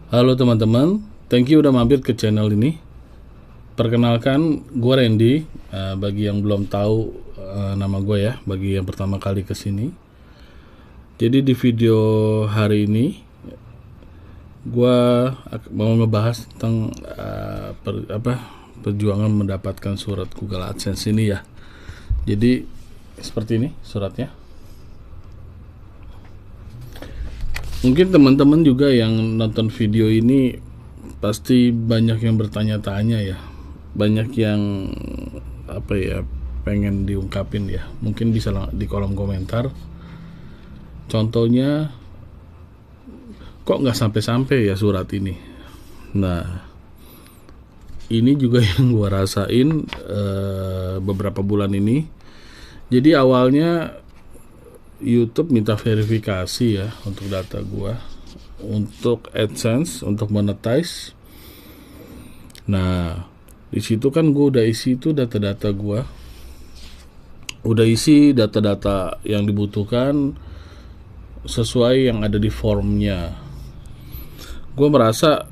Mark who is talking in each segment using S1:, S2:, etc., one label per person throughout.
S1: Halo teman-teman, thank you udah mampir ke channel ini. Perkenalkan, gue Randy. Bagi yang belum tahu nama gue ya, bagi yang pertama kali kesini. Jadi di video hari ini, gue mau ngebahas tentang perjuangan mendapatkan surat Google AdSense ini ya. Jadi seperti ini suratnya. Mungkin teman-teman juga yang nonton video ini pasti banyak yang bertanya-tanya ya, banyak yang pengen diungkapin ya. Mungkin bisa di kolom komentar. Contohnya, kok nggak sampai-sampai ya surat ini. Nah, ini juga yang gua rasain beberapa bulan ini. Jadi awalnya YouTube minta verifikasi ya untuk data gua, untuk AdSense, untuk monetize. Nah, di situ kan gua udah isi itu data-data gua, udah isi data-data yang dibutuhkan sesuai yang ada di formnya. Gua merasa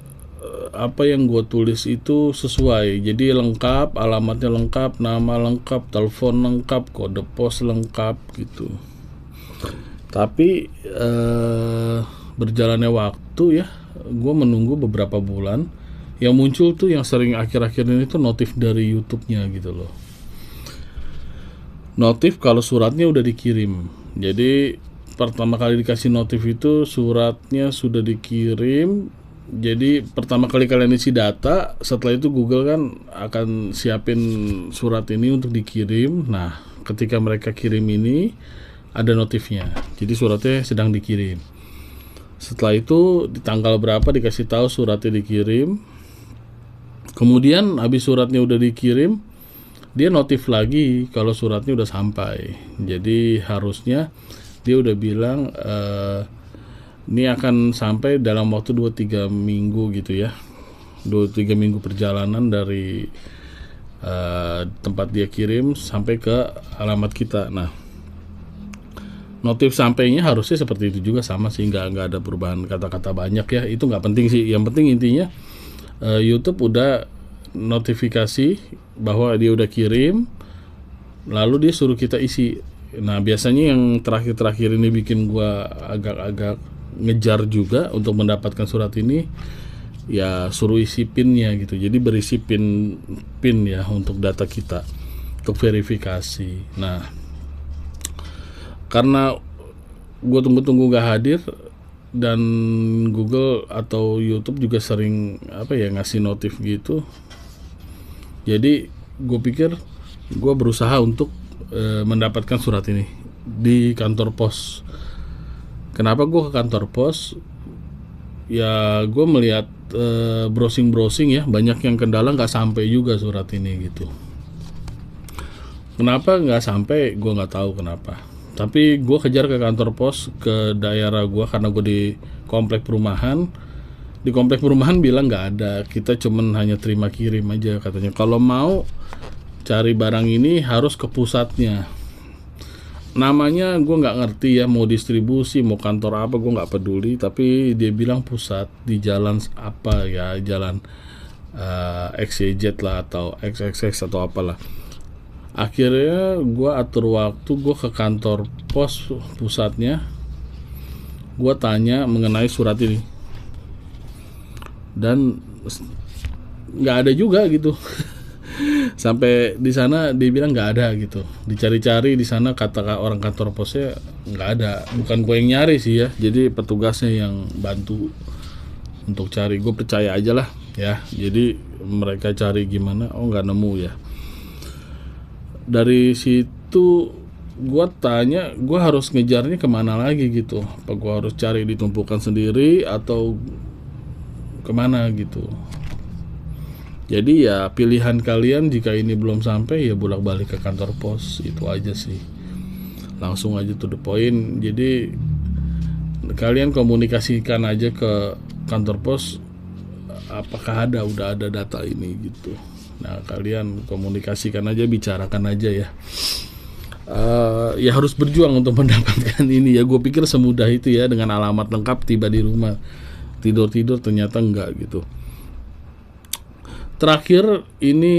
S1: apa yang gue tulis itu sesuai, jadi lengkap, alamatnya lengkap, nama lengkap, telepon lengkap, kode pos lengkap gitu. Tapi berjalannya waktu ya, gue menunggu beberapa bulan. Yang muncul tuh yang sering akhir-akhir ini tuh notif dari YouTube-nya gitu loh. Notif kalau suratnya udah dikirim. Jadi pertama kali dikasih notif itu suratnya sudah dikirim. Jadi pertama kali kalian isi data, setelah itu Google kan akan siapin surat ini untuk dikirim. Nah, ketika mereka kirim ini ada notifnya, jadi suratnya sedang dikirim. Setelah itu di tanggal berapa dikasih tahu suratnya dikirim. Kemudian habis suratnya udah dikirim, dia notif lagi kalau suratnya udah sampai. Jadi harusnya dia udah bilang ini akan sampai dalam waktu 2-3 minggu gitu ya, 2-3 minggu perjalanan dari tempat dia kirim sampai ke alamat kita. Nah, notif sampainya harusnya seperti itu juga, sama sih, nggak ada perubahan kata-kata banyak ya. Itu nggak penting sih, yang penting intinya YouTube udah notifikasi bahwa dia udah kirim, lalu dia suruh kita isi. Nah, biasanya yang terakhir-terakhir ini bikin gua agak-agak ngejar juga untuk mendapatkan surat ini, ya suruh isi pinnya gitu. Jadi berisi pin ya untuk data kita, untuk verifikasi. Nah, karena gue tunggu-tunggu gak hadir, dan Google atau YouTube juga sering ngasih notif gitu. Jadi gue pikir gue berusaha untuk mendapatkan surat ini di kantor pos. Kenapa gue ke kantor pos? Ya gue melihat browsing ya, banyak yang kendala nggak sampai juga surat ini gitu. Kenapa nggak sampai? Gue nggak tahu kenapa. Tapi gue kejar ke kantor pos ke daerah gue, karena gue di komplek perumahan. Di komplek perumahan bilang nggak ada, kita cuman hanya terima kirim aja katanya. Kalau mau cari barang ini harus ke pusatnya. Namanya gue nggak ngerti ya, mau distribusi, mau kantor apa, gue nggak peduli. Tapi dia bilang pusat di jalan apa ya, jalan XYZ lah atau XXX atau apalah. Akhirnya gue atur waktu, gue ke kantor pos pusatnya. Gue tanya mengenai surat ini, dan nggak ada juga gitu. Sampai di sana dia bilang nggak ada gitu. Dicari-cari di sana, kata orang kantor posnya nggak ada. Bukan gue yang nyari sih ya, jadi petugasnya yang bantu untuk cari. Gue percaya aja lah ya. Jadi mereka cari gimana, oh nggak nemu ya. Dari situ gue tanya, gue harus ngejarnya kemana lagi gitu. Apa gue harus cari di tumpukan sendiri atau kemana gitu. Jadi ya pilihan kalian, jika ini belum sampai ya bolak-balik ke kantor pos. Itu aja sih, langsung aja to the point. Jadi kalian komunikasikan aja ke kantor pos, apakah udah ada data ini gitu. Nah, kalian komunikasikan aja, bicarakan aja ya. Ya harus berjuang untuk mendapatkan ini ya. Gue pikir semudah itu ya, dengan alamat lengkap tiba di rumah. tidur ternyata enggak gitu. Terakhir ini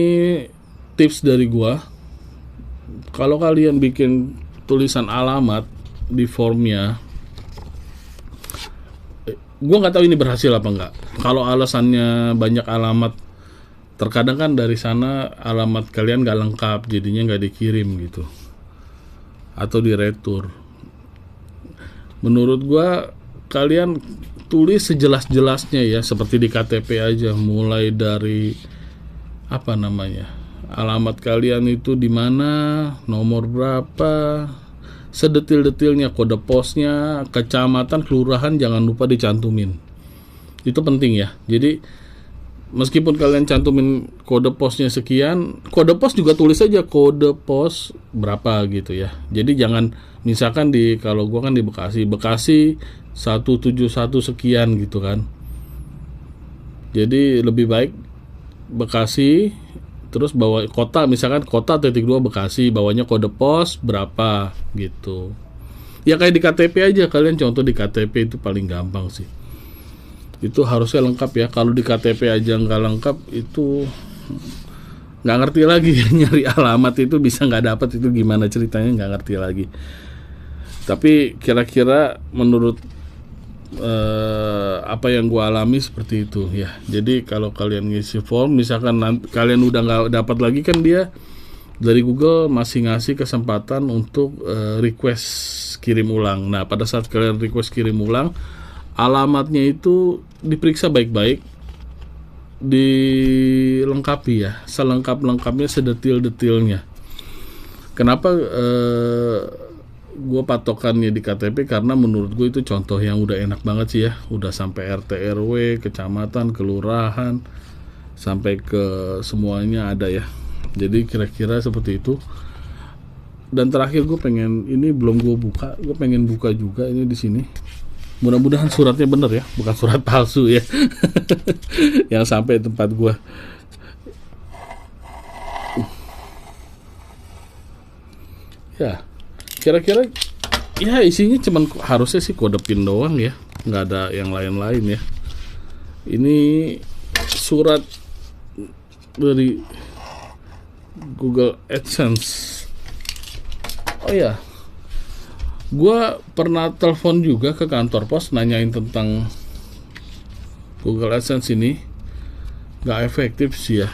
S1: tips dari gua, kalau kalian bikin tulisan alamat di formnya, gua nggak tahu ini berhasil apa enggak. Kalau alasannya banyak alamat, terkadang kan dari sana alamat kalian nggak lengkap, jadinya nggak dikirim gitu, atau diretur. Menurut gua kalian tulis sejelas-jelasnya ya, seperti di KTP aja, mulai dari alamat kalian itu di mana, nomor berapa, sedetil-detilnya, kode posnya, kecamatan, kelurahan jangan lupa dicantumin. Itu penting ya. Jadi meskipun kalian cantumin kode posnya sekian, kode pos juga tulis aja kode pos berapa gitu ya. Jadi jangan, misalkan kalau gua kan di Bekasi 171 sekian gitu kan. Jadi lebih baik Bekasi, terus bawa kota, misalkan kota _2 Bekasi, bawahnya kode pos berapa gitu. Ya kayak di KTP aja, kalian contoh di KTP itu paling gampang sih. Itu harusnya lengkap ya. Kalau di KTP aja nggak lengkap, itu nggak ngerti lagi nyari alamat itu bisa nggak dapat, itu gimana ceritanya nggak ngerti lagi. Tapi kira-kira menurut apa yang gua alami seperti itu ya. Jadi kalau kalian ngisi form, misalkan kalian udah nggak dapat lagi, kan dia dari Google masih ngasih kesempatan untuk request kirim ulang. Nah pada saat kalian request kirim ulang, alamatnya itu diperiksa baik-baik, dilengkapi ya, selengkap-lengkapnya, sedetil-detilnya. Kenapa gue patokannya di KTP? Karena menurut gue itu contoh yang udah enak banget sih ya, udah sampai RT RW, kecamatan, kelurahan, sampai ke semuanya ada ya. Jadi kira-kira seperti itu. Dan terakhir gue pengen, ini belum gue buka, gue pengen buka juga ini di sini. Mudah-mudahan suratnya bener ya, bukan surat palsu ya. Yang sampai tempat gue. Ya, kira-kira ya isinya cuman harusnya sih kode PIN doang ya, nggak ada yang lain-lain ya. Ini surat dari Google AdSense. Oh ya, gue pernah telepon juga ke kantor pos nanyain tentang Google AdSense ini, nggak efektif sih ya.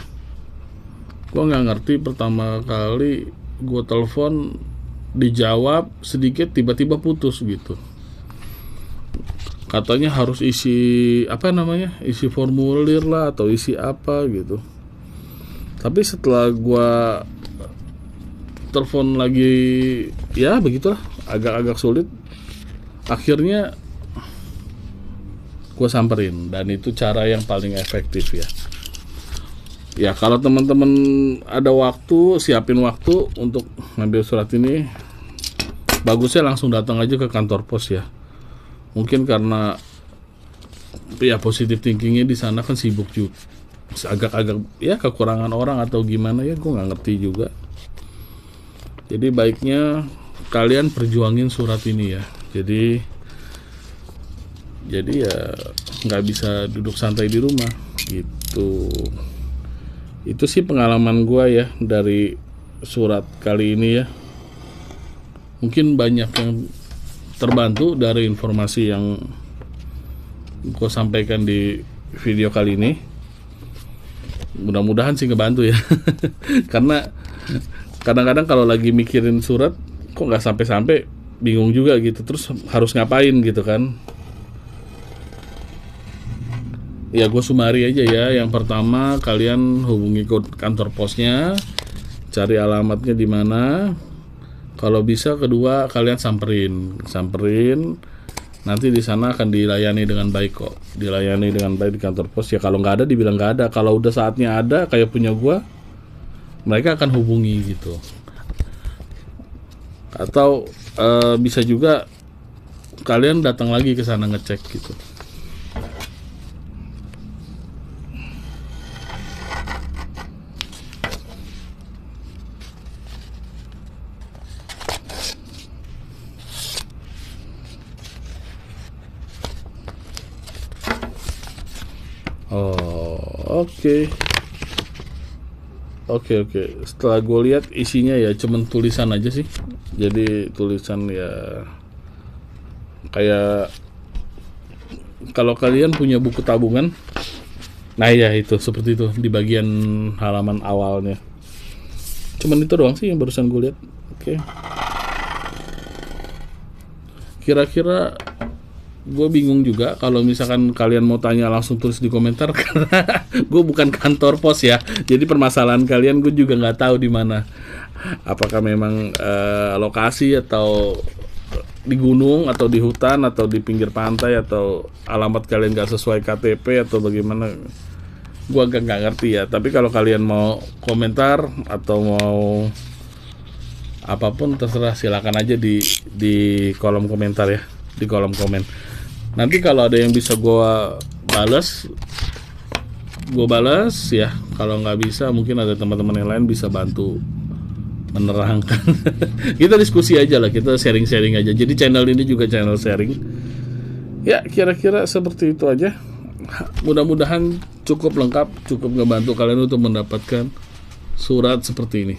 S1: Gue nggak ngerti, pertama kali gue telepon dijawab sedikit, tiba-tiba putus gitu. Katanya harus isi isi formulir lah atau isi apa gitu. Tapi setelah gua telepon lagi, ya begitulah, agak-agak sulit. Akhirnya gua samperin, dan itu cara yang paling efektif ya. Ya kalau teman-teman ada waktu, siapin waktu untuk ngambil surat ini, bagusnya langsung datang aja ke kantor pos ya. Mungkin karena ya positive thinkingnya di sana kan sibuk juga, agak-agak ya kekurangan orang atau gimana ya, gue nggak ngerti juga. Jadi baiknya kalian perjuangin surat ini ya. Jadi ya nggak bisa duduk santai di rumah gitu. Itu sih pengalaman gue ya dari surat kali ini ya. Mungkin banyak yang terbantu dari informasi yang gue sampaikan di video kali ini. Mudah-mudahan sih ngebantu ya. Karena kadang-kadang kalau lagi mikirin surat, kok nggak sampai-sampai, bingung juga gitu. Terus harus ngapain gitu kan. Ya gue sumari aja ya. Yang pertama, kalian hubungi kantor posnya, cari alamatnya di mana. Kalau bisa, kedua kalian samperin. Nanti di sana akan dilayani dengan baik kok. Dilayani dengan baik di kantor pos. Ya kalau nggak ada, dibilang nggak ada. Kalau udah saatnya ada, kayak punya gue, mereka akan hubungi gitu. Atau bisa juga kalian datang lagi ke sana ngecek gitu. Oh, oke. Oke, oke. Setelah gue lihat isinya ya cuman tulisan aja sih. Jadi tulisan ya kayak kalau kalian punya buku tabungan, nah ya itu seperti itu di bagian halaman awalnya. Cuman itu doang sih yang barusan gue lihat. Oke. Kira-kira gue bingung juga kalau misalkan kalian mau tanya langsung tulis di komentar karena gue bukan kantor pos ya. Jadi permasalahan kalian gue juga nggak tahu di mana. Apakah memang lokasi atau di gunung atau di hutan atau di pinggir pantai atau alamat kalian nggak sesuai KTP atau bagaimana? Gue agak nggak ngerti ya. Tapi kalau kalian mau komentar atau mau apapun terserah, silakan aja di kolom komentar ya, di kolom komen. Nanti kalau ada yang bisa gue balas ya. Kalau nggak bisa mungkin ada teman-teman yang lain bisa bantu menerangkan. Kita diskusi aja lah, kita sharing-sharing aja. Jadi channel ini juga channel sharing. Ya kira-kira seperti itu aja. Mudah-mudahan cukup lengkap, cukup ngebantu kalian untuk mendapatkan surat seperti ini.